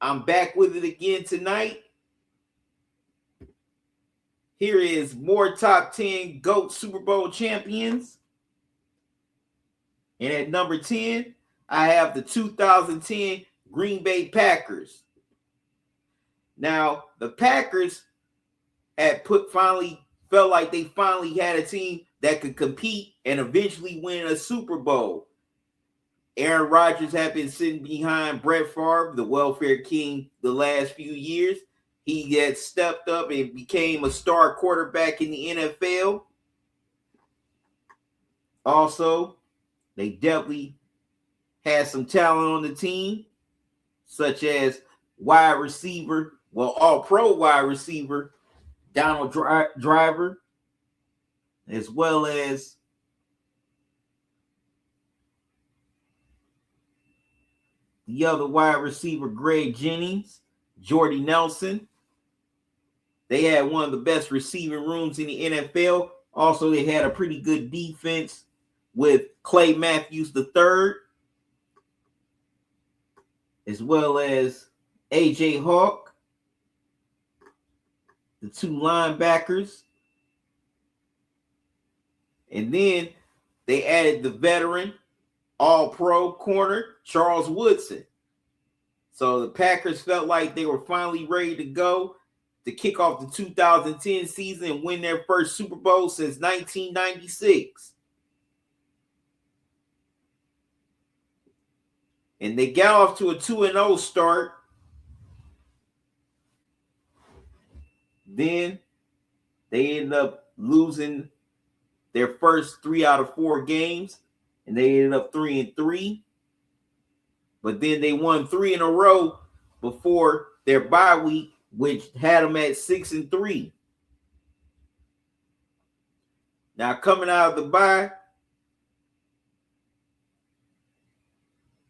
I'm back with it again tonight. Here is more top 10 GOAT Super Bowl champions. And at number 10, I have the 2010 Green Bay Packers. Now, the Packers finally felt like they finally had a team that could compete and eventually win a Super Bowl. Aaron Rodgers had been sitting behind Brett Favre, the welfare king, the last few years. He had stepped up and became a star quarterback in the NFL. Also, they definitely had some talent on the team, such as all-pro wide receiver, Donald Driver, as well as the other wide receiver, Greg Jennings, Jordy Nelson. They had one of the best receiving rooms in the NFL. Also, they had a pretty good defense with Clay Matthews III, as well as A.J. Hawk, the two linebackers. And then they added the veteran all-pro corner, Charles Woodson. So the Packers felt like they were finally ready to go to kick off the 2010 season and win their first Super Bowl since 1996. And they got off to a 2-0 start. Then they ended up losing their first 3 out of 4 games, and they ended up 3-3. But then they won 3 in a row before their bye week, which had them at 6-3. Now, coming out of the bye,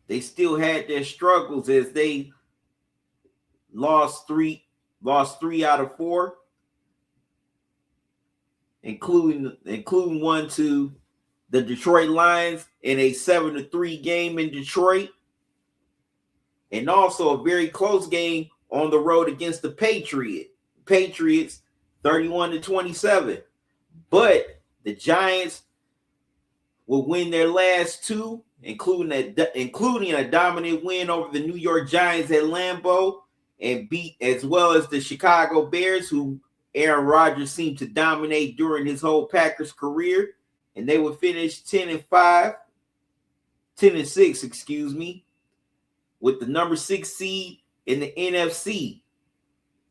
they still had their struggles as they lost three out of 4, including one to the Detroit Lions in a 7-3 game in Detroit, and also a very close game on the road against the Patriots, 31-27. But the Giants will win their last 2, including a dominant win over the New York Giants at Lambeau, and beat as well as the Chicago Bears, who Aaron Rodgers seemed to dominate during his whole Packers career. And they would finish 10-6, with the number 6 seed in the NFC.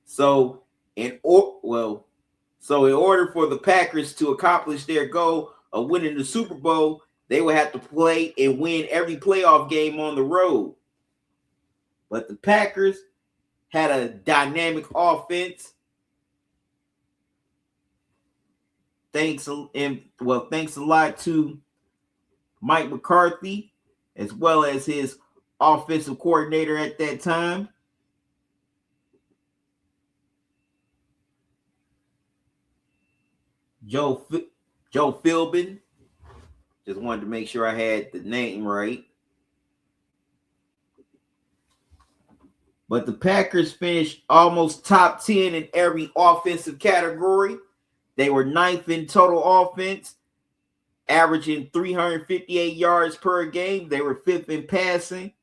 So in order for the Packers to accomplish their goal of winning the Super Bowl, they would have to play and win every playoff game on the road. But the Packers had a dynamic offense. Thanks a lot to Mike McCarthy, as well as his offensive coordinator at that time, Joe Philbin. Just wanted to make sure I had the name right. But the Packers finished almost top 10 in every offensive category. They were 9th in total offense, averaging 358 yards per game. They were 5th in passing,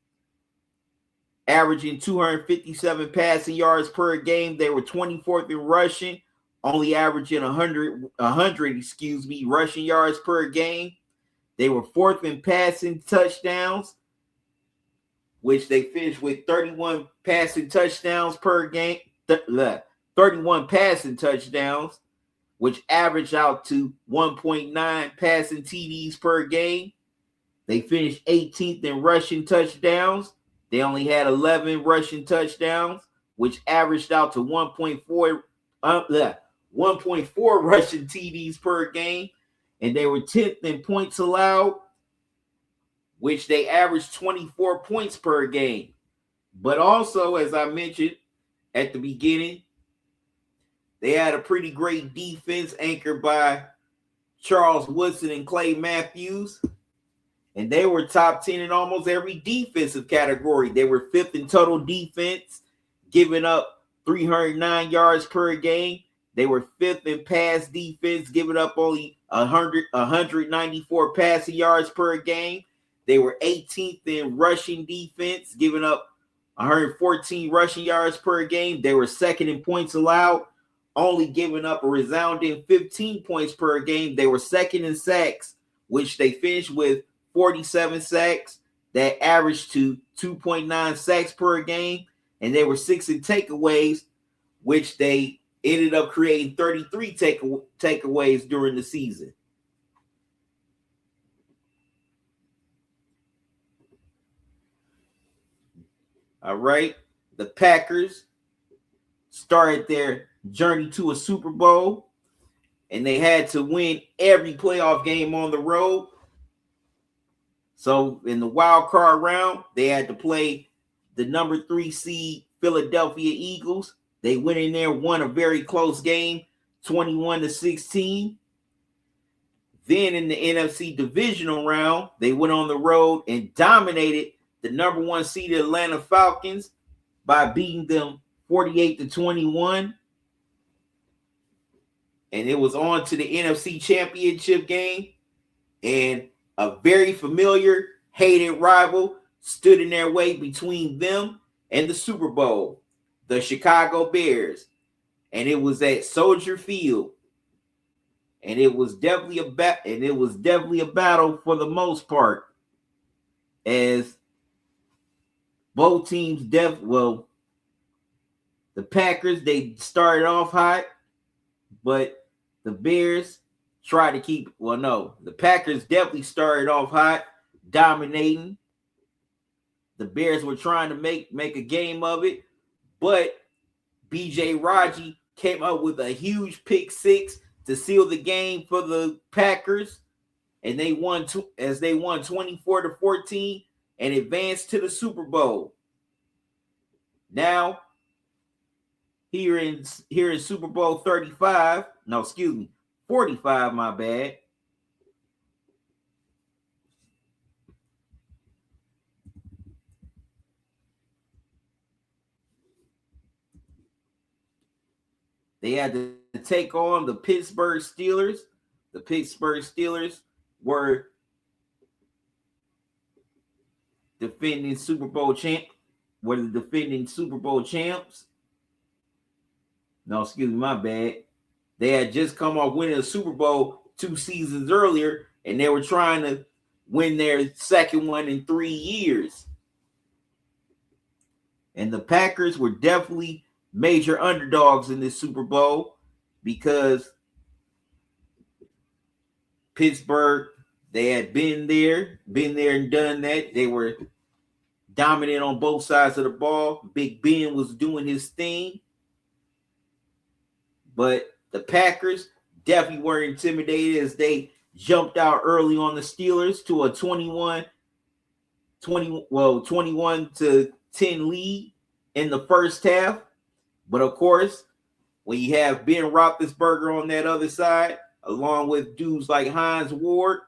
averaging 257 passing yards per game. They were 24th in rushing, only averaging 100 rushing yards per game. They were 4th in passing touchdowns, which they finished with 31 passing touchdowns per game. 31 passing touchdowns, which averaged out to 1.9 passing TDs per game. They finished 18th in rushing touchdowns. They only had 11 rushing touchdowns, which averaged out to 1.4 rushing TDs per game. And they were 10th in points allowed, which they averaged 24 points per game. But also, as I mentioned at the beginning, they had a pretty great defense anchored by Charles Woodson and Clay Matthews. And they were top 10 in almost every defensive category. They were 5th in total defense. giving up 309 yards per game. They were 5th in pass defense, giving up only 194 passing yards per game. They were 18th in rushing defense, giving up 114 rushing yards per game. They were 2nd in points allowed, only giving up a resounding 15 points per game. They were 2nd in sacks, which they finished with 47 sacks. That averaged to 2.9 sacks per game. And they were 6th in takeaways, which they ended up creating 33 takeaways during the season. All right. The Packers started their journey to a Super Bowl, and they had to win every playoff game on the road. So in the wild card round, they had to play the number 3 seed Philadelphia Eagles. They went in there, won a very close game, 21-16. Then in the NFC divisional round, they went on the road and dominated the number 1 seeded Atlanta Falcons by beating them 48-21. And it was on to the NFC Championship game. And a very familiar, hated rival stood in their way between them and the Super Bowl, the Chicago Bears. And it was at Soldier Field. And it was definitely a battle for the most part, as both teams the Packers, they started off hot, but the Bears tried to the Packers definitely started off hot, dominating. The Bears were trying to make a game of it, but B.J. Raji came up with a huge pick six to seal the game for the Packers, and they won 24-14 and advanced to the Super Bowl. Now, here in Super Bowl 45, 45, my bad. They had to take on the Pittsburgh Steelers. The Pittsburgh Steelers were the defending Super Bowl champs. My bad. They had just come off winning a Super Bowl 2 seasons earlier, and they were trying to win their second one in 3 years. And the Packers were definitely major underdogs in this Super Bowl because Pittsburgh, they had been there and done that. They were dominant on both sides of the ball. Big Ben was doing his thing. But the Packers definitely were intimidated as they jumped out early on the Steelers to a 21-10 lead in the first half. But of course, when you have Ben Roethlisberger on that other side, along with dudes like Hines Ward,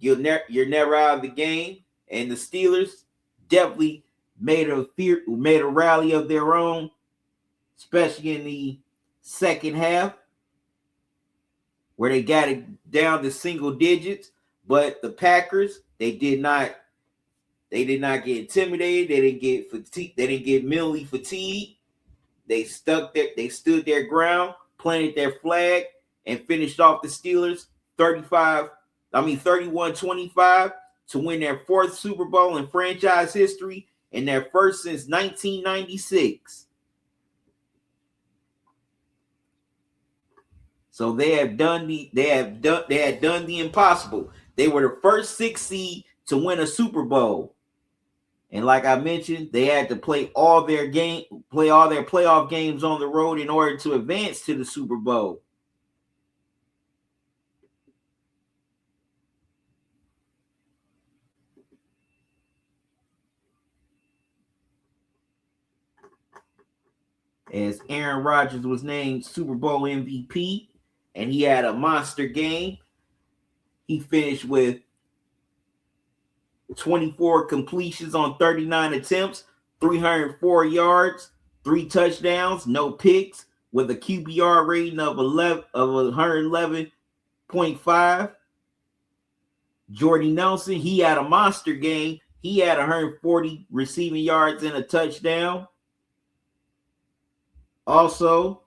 you're never out of the game. And the Steelers definitely made a rally of their own, especially in the second half, where they got it down to single digits. But the Packers, they did not get intimidated. They didn't get fatigued. They didn't get mentally fatigued. They stood their ground, planted their flag, and finished off the Steelers 31-25 to win their 4th Super Bowl in franchise history and their first since 1996. So they had done the impossible. They were the first 6 seed to win a Super Bowl. And like I mentioned, they had to play all their playoff games on the road in order to advance to the Super Bowl. As Aaron Rodgers was named Super Bowl MVP, and he had a monster game. He finished with 24 completions on 39 attempts, 304 yards, 3 touchdowns, no picks, with a QBR rating of 111.5. Jordy Nelson, he had a monster game. He had 140 receiving yards and a touchdown. Also,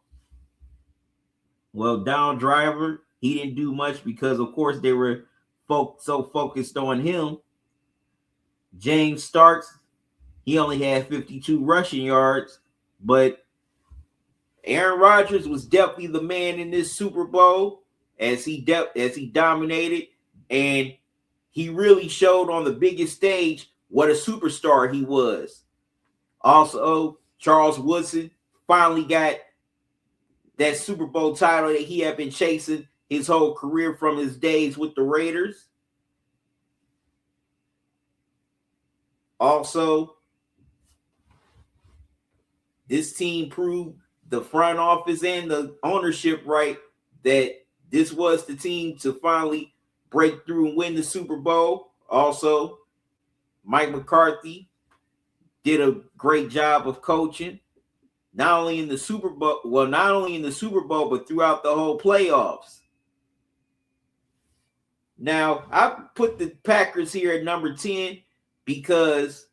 Down Driver, he didn't do much because, of course, they were so focused on him. James Starks, he only had 52 rushing yards, but Aaron Rodgers was definitely the man in this Super Bowl as he dominated, and he really showed on the biggest stage what a superstar he was. Also, Charles Woodson finally got that Super Bowl title that he had been chasing his whole career from his days with the Raiders. Also, this team proved the front office and the ownership right that this was the team to finally break through and win the Super Bowl. Also, Mike McCarthy did a great job of coaching, not only in the Super Bowl, but throughout the whole playoffs. Now, I put the Packers here at number 10 because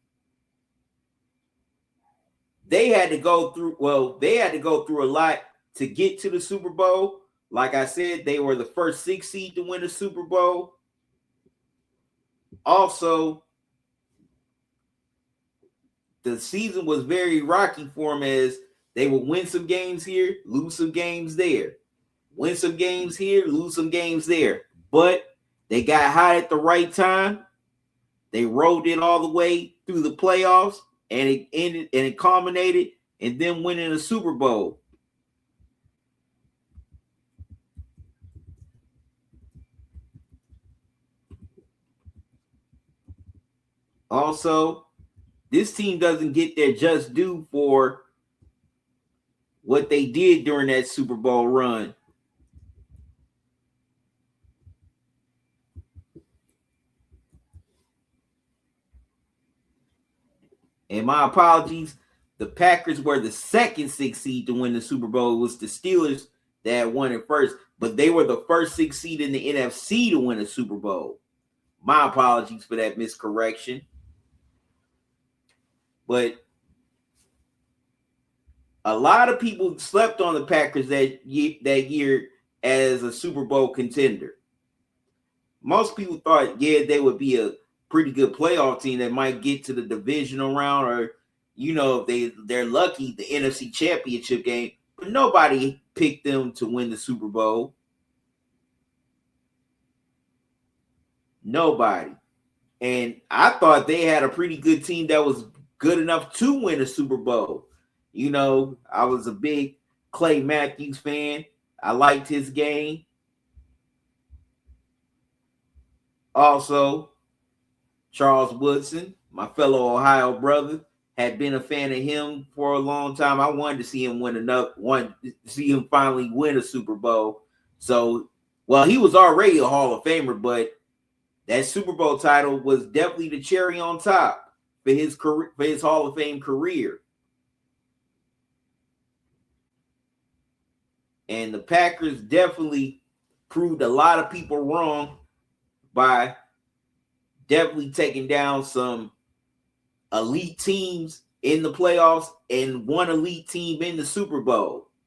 they had to go through a lot to get to the Super Bowl. Like I said, they were the first 6 seed to win the Super Bowl. Also, the season was very rocky for them as they would win some games here, lose some games there. Win some games here, lose some games there. But they got hot at the right time. They rode it all the way through the playoffs, and it culminated in them winning a Super Bowl. Also, this team doesn't get their just due for what they did during that Super Bowl run. And my apologies, the Packers were the second 6 seed to win the Super Bowl. It was the Steelers that won it first, but they were the first 6 seed in the NFC to win a Super Bowl. My apologies for that miscorrection. But a lot of people slept on the Packers that year as a Super Bowl contender. Most people thought, they would be a pretty good playoff team that might get to the divisional round, or if they're lucky, the NFC Championship game. But nobody picked them to win the Super Bowl. Nobody. And I thought they had a pretty good team that was good enough to win a Super Bowl. I was a big Clay Matthews fan. I liked his game. Also, Charles Woodson, my fellow Ohio brother, had been a fan of him for a long time. I wanted to see him finally win a Super Bowl. So, he was already a Hall of Famer, but that Super Bowl title was definitely the cherry on top for his career, for his Hall of Fame career. And the Packers definitely proved a lot of people wrong by definitely taking down some elite teams in the playoffs and one elite team in the Super Bowl.